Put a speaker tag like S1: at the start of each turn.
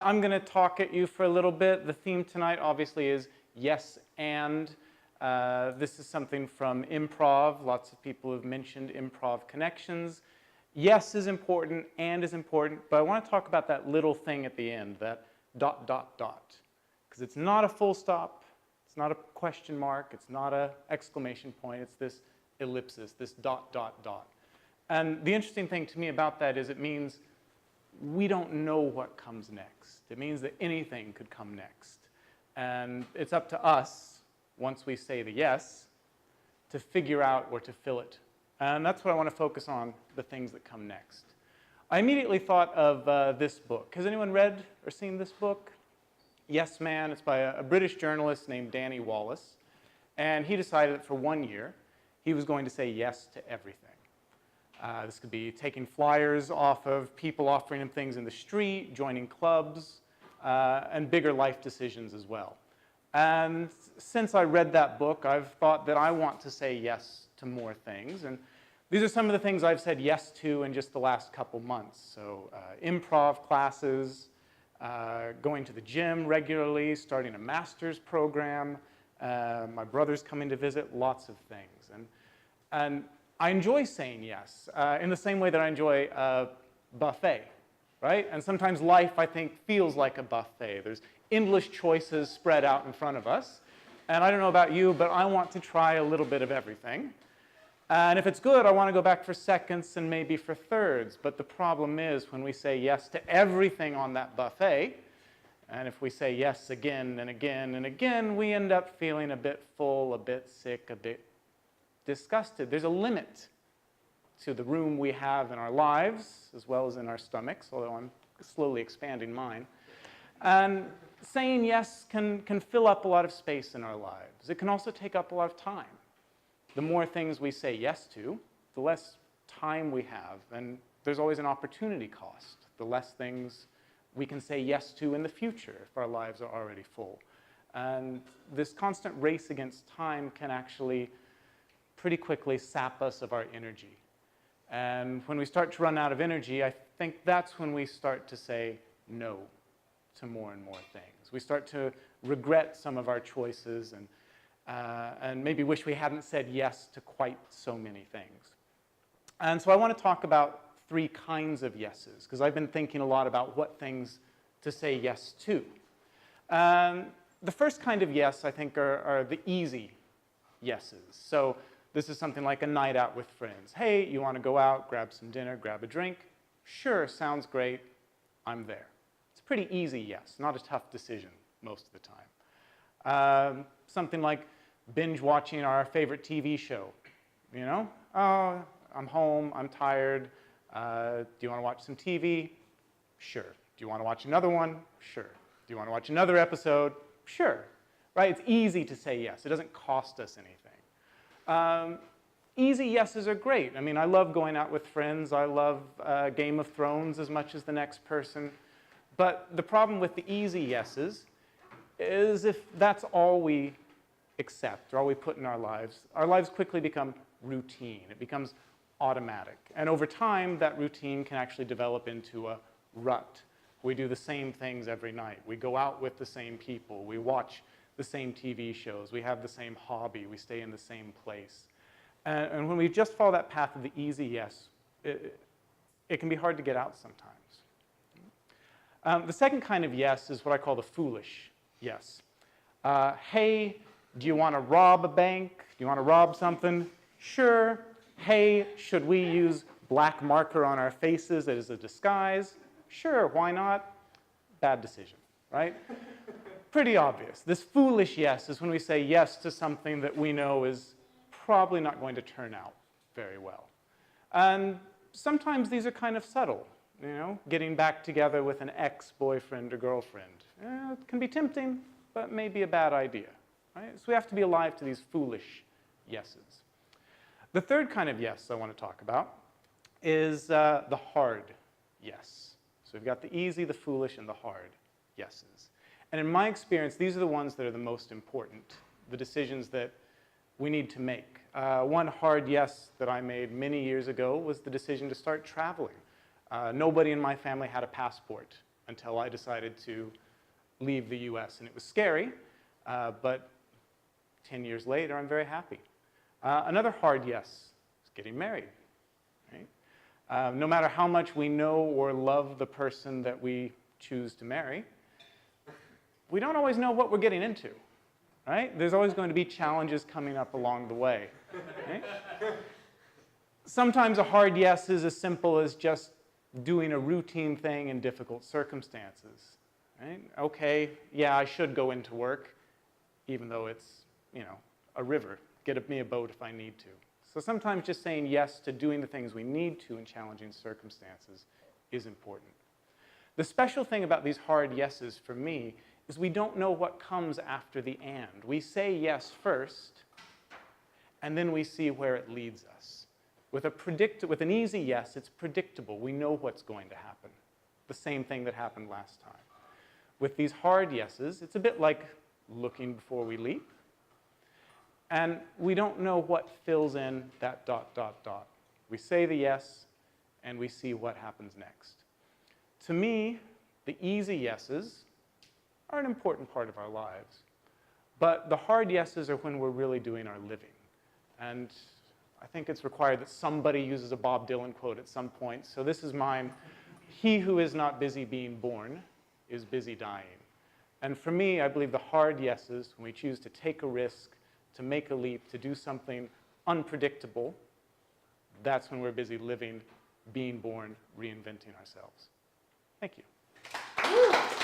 S1: I'm going to talk at you for a little bit. The theme tonight obviously is yes and. This is something from improv. Lots of people have mentioned improv connections. Yes is important, and is important, but I want to talk about that little thing at the end, that ... Because it's not a full stop, it's not a question mark, it's not an exclamation point, it's this ellipsis, this ... And the interesting thing to me about that is it means we don't know what comes next. It means that anything could come next. And it's up to us, once we say the yes, to figure out or to fill it. And that's what I want to focus on, the things that come next. I immediately thought of this book. Has anyone read or seen this book? Yes Man. It's by a British journalist named Danny Wallace. And he decided that for 1 year, he was going to say yes to everything. This could be taking flyers off of people offering him things in the street, joining clubs, and bigger life decisions as well. And since I read that book, I've thought that I want to say yes to more things. And these are some of the things I've said yes to in just the last couple months. So improv classes, going to the gym regularly, starting a master's program, my brother's coming to visit, lots of things. And I enjoy saying yes in the same way that I enjoy a buffet, right? And sometimes life, I think, feels like a buffet. There's endless choices spread out in front of us. And I don't know about you, but I want to try a little bit of everything. And if it's good, I want to go back for seconds and maybe for thirds. But the problem is when we say yes to everything on that buffet, and if we say yes again and again and again, we end up feeling a bit full, a bit sick, a bit disgusted. There's a limit to the room we have in our lives, as well as in our stomachs, although I'm slowly expanding mine. And saying yes can fill up a lot of space in our lives. It can also take up a lot of time. The more things we say yes to, the less time we have, and there's always an opportunity cost. The less things we can say yes to in the future if our lives are already full. And this constant race against time can actually pretty quickly sap us of our energy. And when we start to run out of energy, I think that's when we start to say no to more and more things. We start to regret some of our choices and maybe wish we hadn't said yes to quite so many things. And so I want to talk about 3 kinds of yeses, because I've been thinking a lot about what things to say yes to. The first kind of yes, I think, are the easy yeses. So this is something like a night out with friends. Hey, you want to go out, grab some dinner, grab a drink? Sure, sounds great, I'm there. It's a pretty easy yes, not a tough decision most of the time. Something like binge watching our favorite TV show. You know, oh, I'm home, I'm tired. Do you want to watch some TV? Sure. Do you want to watch another one? Sure. Do you want to watch another episode? Sure. Right? It's easy to say yes. It doesn't cost us anything. Easy yeses are great. I mean, I love going out with friends. I love Game of Thrones as much as the next person. But the problem with the easy yeses is if that's all we accept or all we put in our lives quickly become routine. It becomes automatic. And over time, that routine can actually develop into a rut. We do the same things every night. We go out with the same people. We watch the same TV shows. We have the same hobby. We stay in the same place. And when we just follow that path of the easy yes, it can be hard to get out sometimes. The second kind of yes is what I call the foolish yes. Hey, do you want to rob a bank? Do you want to rob something? Sure. Hey, should we use black marker on our faces as a disguise? Sure, why not? Bad decision, right? Pretty obvious. This foolish yes is when we say yes to something that we know is probably not going to turn out very well. And sometimes these are kind of subtle, you know, getting back together with an ex-boyfriend or girlfriend. It can be tempting, but maybe a bad idea, right? So we have to be alive to these foolish yeses. The third kind of yes I want to talk about is the hard yes. So we've got the easy, the foolish, and the hard yeses. And in my experience, these are the ones that are the most important, the decisions that we need to make. One hard yes that I made many years ago was the decision to start traveling. Nobody in my family had a passport until I decided to leave the US. And it was scary, but 10 years later, I'm very happy. Another hard yes is getting married. Right? No matter how much we know or love the person that we choose to marry, we don't always know what we're getting into. Right? There's always going to be challenges coming up along the way. Right? Sometimes a hard yes is as simple as just doing a routine thing in difficult circumstances. Right? Okay, yeah, I should go into work, even though it's, a river. Get me a boat if I need to. So sometimes just saying yes to doing the things we need to in challenging circumstances is important. The special thing about these hard yeses for me is we don't know what comes after the and. We say yes first, and then we see where it leads us. With an easy yes, it's predictable. We know what's going to happen. The same thing that happened last time. With these hard yeses, it's a bit like looking before we leap. And we don't know what fills in that ... We say the yes, and we see what happens next. To me, the easy yeses are an important part of our lives. But the hard yeses are when we're really doing our living. And I think it's required that somebody uses a Bob Dylan quote at some point. So this is mine. He who is not busy being born is busy dying. And for me, I believe the hard yeses, when we choose to take a risk, to make a leap, to do something unpredictable, that's when we're busy living, being born, reinventing ourselves. Thank you.